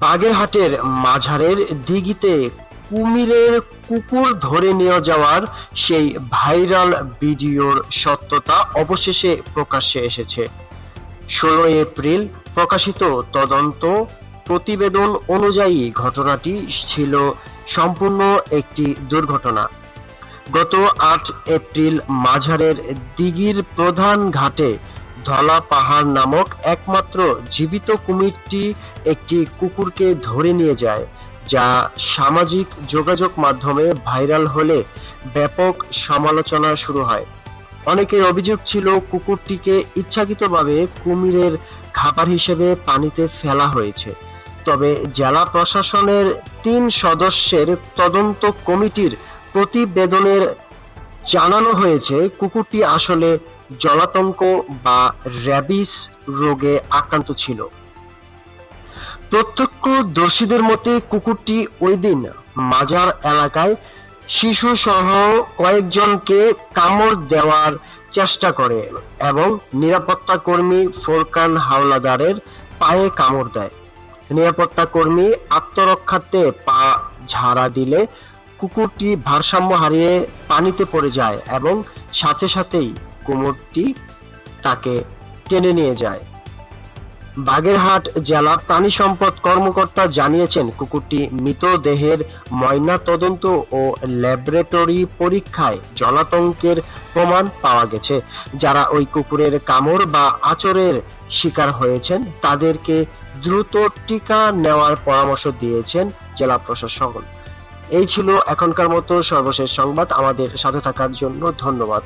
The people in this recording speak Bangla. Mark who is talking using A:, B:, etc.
A: বাগেরহাটের মাঝারের দিঘিতে কুকুর ধরে নিয়ে যাওয়ার সেই ভাইরাল ভিডিওর সত্যতা অবশেষে প্রকাশ্যে এসেছে। 16 এপ্রিল প্রকাশিত তদন্ত প্রতিবেদন অনুযায়ী ঘটনাটি ছিল সম্পূর্ণ একটি দুর্ঘটনা। গত 8 এপ্রিল মাঝারের দিঘির প্রধান ঘাটে ধলা পাহাড় নামক একমাত্র জীবিত কুমিরটি একটি কুকুরকে ধরে নিয়ে যায়, যা সামাজিক যোগাযোগ মাধ্যমে ভাইরাল হলে ব্যাপক সমালোচনা শুরু হয়। অনেকের অভিযোগ ছিল কুকুরটিকে ইচ্ছাকৃতভাবে কুমিরের খাবার হিসেবে পানিতে ফেলা হয়েছে। তবে জেলা প্রশাসনের 3 সদস্যের তদন্ত কমিটির প্রতিবেদনের জানানো হয়েছে কুকুরটি আসলে জলাতঙ্ক বা র্যাবিস রোগে আক্রান্ত ছিল। প্রত্যক্ষদর্শীদের মতে কুকুরটি ওই দিন মাজার এলাকায় শিশু সহ কয়েকজনকে কামড় দেওয়ার চেষ্টা করে এবং নিরাপত্তা কর্মী ফোরকান হাওলাদারের পায়ে কামড় দেয়। নিরাপত্তা কর্মী আত্মরক্ষার্থে পা ঝাড়া দিলে কুকুরটি ভারসাম্য হারিয়ে পানিতে পড়ে যায় এবং সাথে সাথেই কুমিরটি তাকে টেনে নিয়ে যায়। বাগেরহাট জেলা প্রাণী সম্পদ কর্মকর্তা জানিয়েছেন, কুকুরটি মৃতদেহের ময়না তদন্ত ও ল্যাবরেটরি পরীক্ষায় জলাতঙ্কের প্রমাণ পাওয়া গেছে। যারা ওই কুকুরের কামড় বা আচরের শিকার হয়েছেন তাদেরকে দ্রুত টিকা নেওয়ার পরামর্শ দিয়েছেন জেলা প্রশাসন। এই ছিল এখনকার মতো সর্বশেষ সংবাদ। আমাদের সাথে থাকার জন্য ধন্যবাদ।